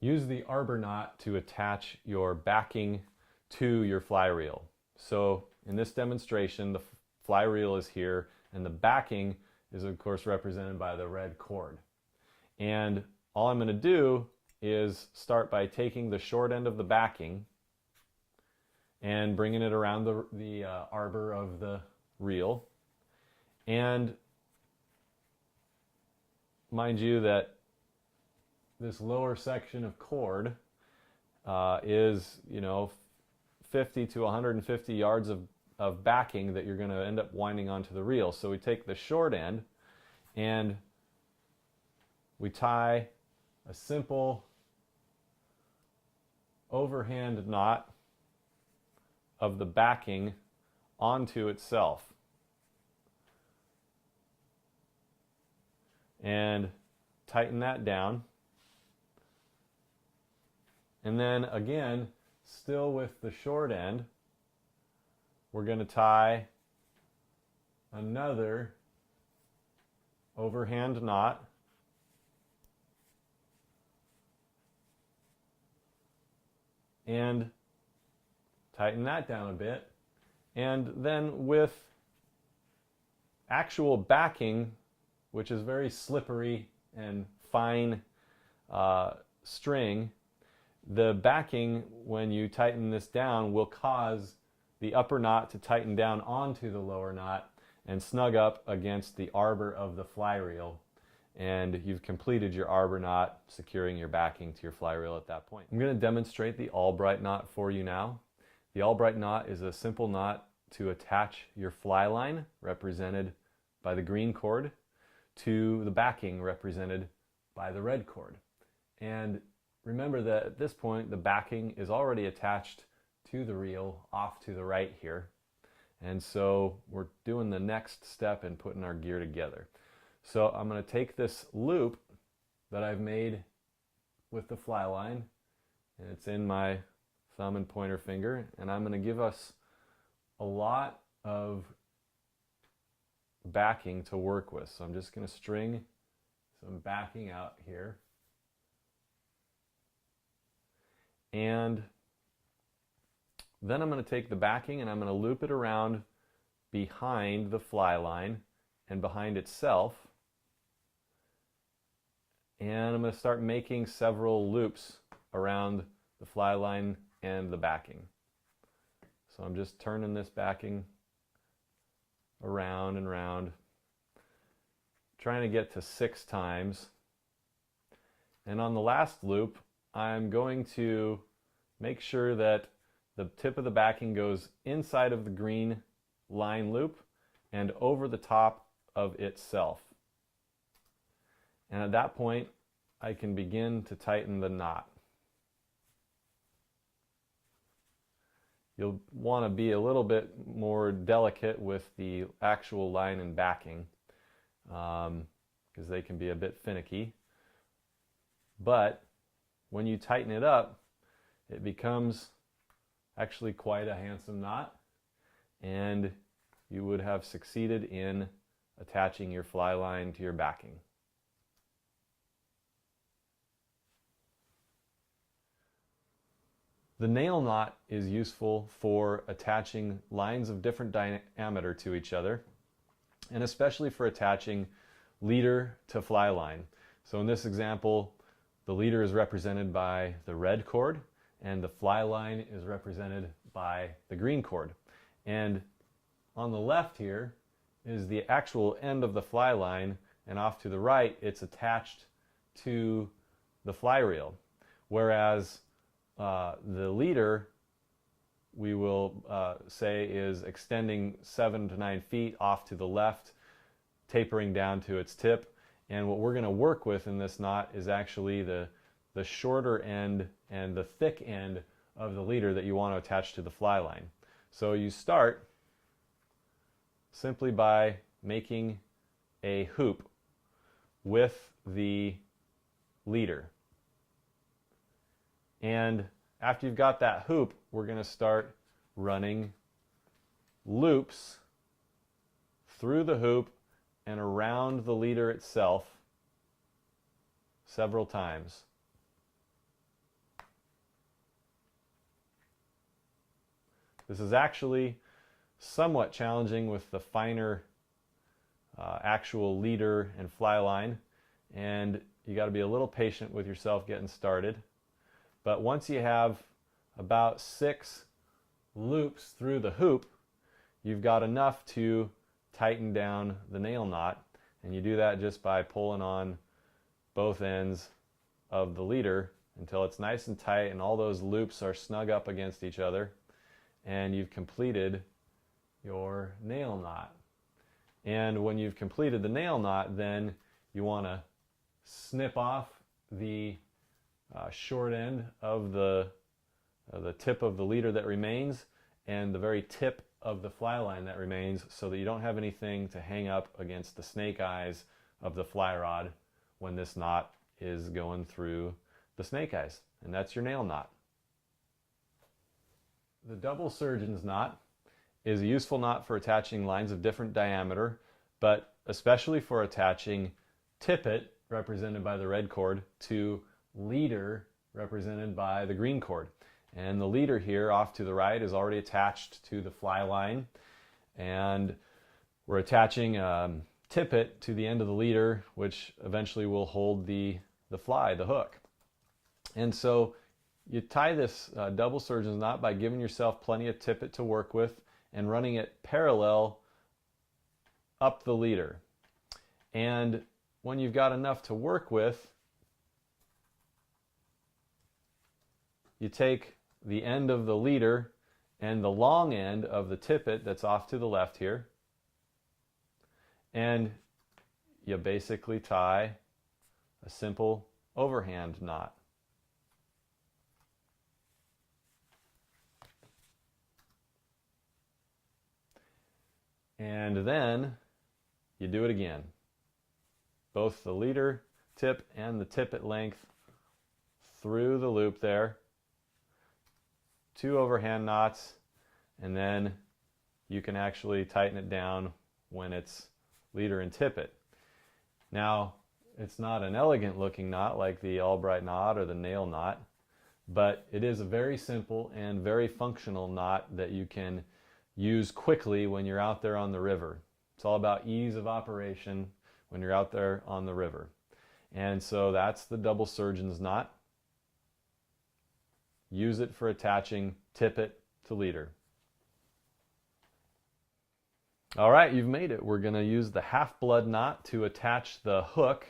Use the arbor knot to attach your backing to your fly reel. So in this demonstration, the fly reel is here and the backing is of course represented by the red cord. And all I'm going to do is start by taking the short end of the backing and bringing it around the arbor of the reel. And mind you that this lower section of cord is, 50 to 150 yards of backing that you're going to end up winding onto the reel. So we take the short end and we tie a simple overhand knot of the backing onto itself. And tighten that down. And then again, still with the short end, we're going to tie another overhand knot and tighten that down a bit. And then with actual backing, which is very slippery and fine string, the backing, when you tighten this down, will cause the upper knot to tighten down onto the lower knot and snug up against the arbor of the fly reel. And you've completed your arbor knot, securing your backing to your fly reel at that point. I'm going to demonstrate the Albright knot for you now. The Albright knot is a simple knot to attach your fly line, represented by the green cord, to the backing, represented by the red cord. And remember that at this point the backing is already attached to the reel off to the right here. And so we're doing the next step in putting our gear together. So I'm going to take this loop that I've made with the fly line, and it's in my thumb and pointer finger, and I'm going to give us a lot of backing to work with. So I'm just going to string some backing out here. And then I'm going to take the backing and I'm going to loop it around behind the fly line and behind itself. And I'm going to start making several loops around the fly line and the backing. So I'm just turning this backing around and around, trying to get to 6 times. And on the last loop, I'm going to make sure that the tip of the backing goes inside of the green line loop and over the top of itself. And at that point, I can begin to tighten the knot. You'll want to be a little bit more delicate with the actual line and backing because they can be a bit finicky. But when you tighten it up, it becomes actually quite a handsome knot, and you would have succeeded in attaching your fly line to your backing. The nail knot is useful for attaching lines of different diameter to each other, and especially for attaching leader to fly line. So in this example, the leader is represented by the red cord and the fly line is represented by the green cord. And on the left here is the actual end of the fly line, and off to the right it's attached to the fly reel. Whereas the leader, we will say, is extending 7 to 9 feet off to the left, tapering down to its tip. And what we're going to work with in this knot is actually the shorter end and the thick end of the leader that you want to attach to the fly line. So you start simply by making a hoop with the leader. And after you've got that hoop, we're going to start running loops through the hoop and around the leader itself several times. This is actually somewhat challenging with the finer actual leader and fly line, and you got to be a little patient with yourself getting started. But once you have about 6 loops through the hoop, you've got enough to tighten down the nail knot, and you do that just by pulling on both ends of the leader until it's nice and tight and all those loops are snug up against each other, and you've completed your nail knot. And when you've completed the nail knot, then you want to snip off the short end of the tip of the leader that remains and the very tip of the fly line that remains, so that you don't have anything to hang up against the snake eyes of the fly rod when this knot is going through the snake eyes. And that's your nail knot. The double surgeon's knot is a useful knot for attaching lines of different diameter, but especially for attaching tippet, represented by the red cord, to leader, represented by the green cord. And the leader here off to the right is already attached to the fly line, and we're attaching tippet to the end of the leader, which eventually will hold the fly, the hook. And so you tie this double surgeon's knot by giving yourself plenty of tippet to work with and running it parallel up the leader. And when you've got enough to work with, you take the end of the leader and the long end of the tippet that's off to the left here, and you basically tie a simple overhand knot. And then you do it again. Both the leader tip and the tippet length through the loop there. 2 overhand knots, and then you can actually tighten it down when it's leader and tippet. Now, it's not an elegant looking knot like the Albright knot or the nail knot, but it is a very simple and very functional knot that you can use quickly when you're out there on the river. It's all about ease of operation when you're out there on the river. And so that's the double surgeon's knot. Use it for attaching tippet to leader. All right, you've made it. We're going to use the half-blood knot to attach the hook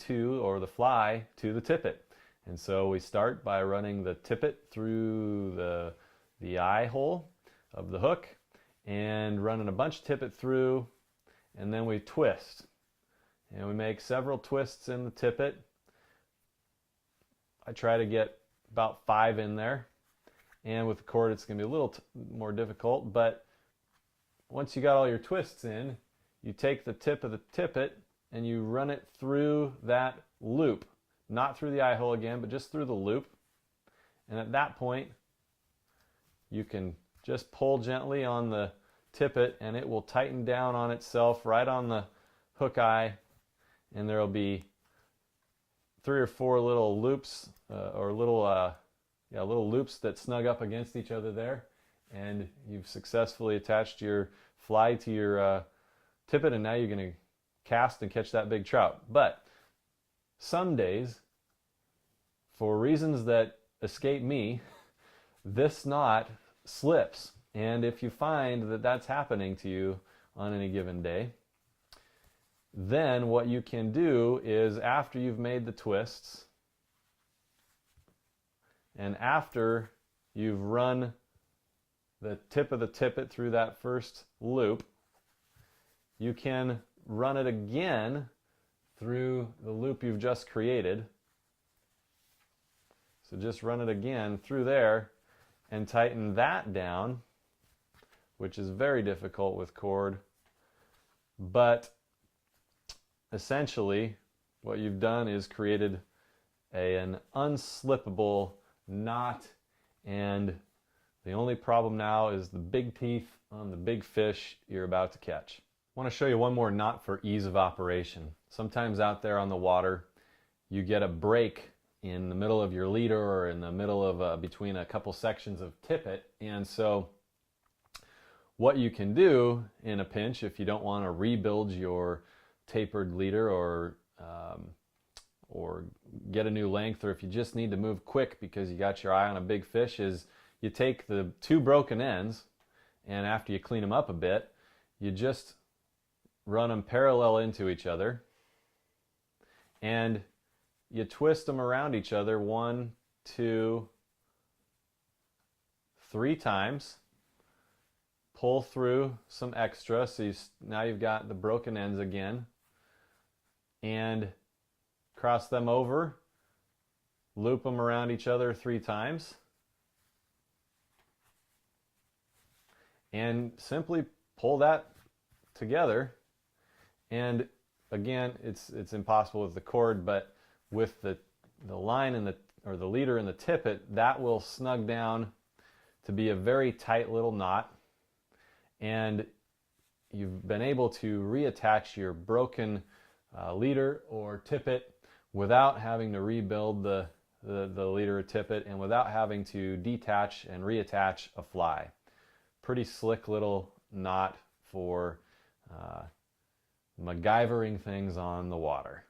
or the fly to the tippet. And so we start by running the tippet through the eye hole of the hook and running a bunch of tippet through, and then we twist. And we make several twists in the tippet. I try to get about 5 in there, and with the cord it's going to be a little more difficult, but once you got all your twists in, you take the tip of the tippet and you run it through that loop, not through the eye hole again, but just through the loop. And at that point you can just pull gently on the tippet and it will tighten down on itself right on the hook eye, and there will be 3 or 4 little loops or little loops that snug up against each other there, and you've successfully attached your fly to your tippet, and now you're going to cast and catch that big trout. But some days, for reasons that escape me, this knot slips, and if you find that that's happening to you on any given day, then what you can do is, after you've made the twists and after you've run the tip of the tippet through that first loop, you can run it again through the loop you've just created. So just run it again through there and tighten that down, which is very difficult with cord, but essentially what you've done is created an unslippable knot, and the only problem now is the big teeth on the big fish you're about to catch. I want to show you one more knot for ease of operation. Sometimes out there on the water you get a break in the middle of your leader or in the middle of between a couple sections of tippet, and so what you can do in a pinch if you don't want to rebuild your tapered leader or get a new length, or if you just need to move quick because you got your eye on a big fish, is you take the two broken ends, and after you clean them up a bit, you just run them parallel into each other, and you twist them around each other 1, 2, 3 times. Pull through some extra, so now you've got the broken ends again, and cross them over, loop them around each other 3 times, and simply pull that together. And again, it's impossible with the cord, but with the line and the leader and the tippet, that will snug down to be a very tight little knot, and you've been able to reattach your broken leader or tippet without having to rebuild the leader or tippet, and without having to detach and reattach a fly. Pretty slick little knot for MacGyvering things on the water.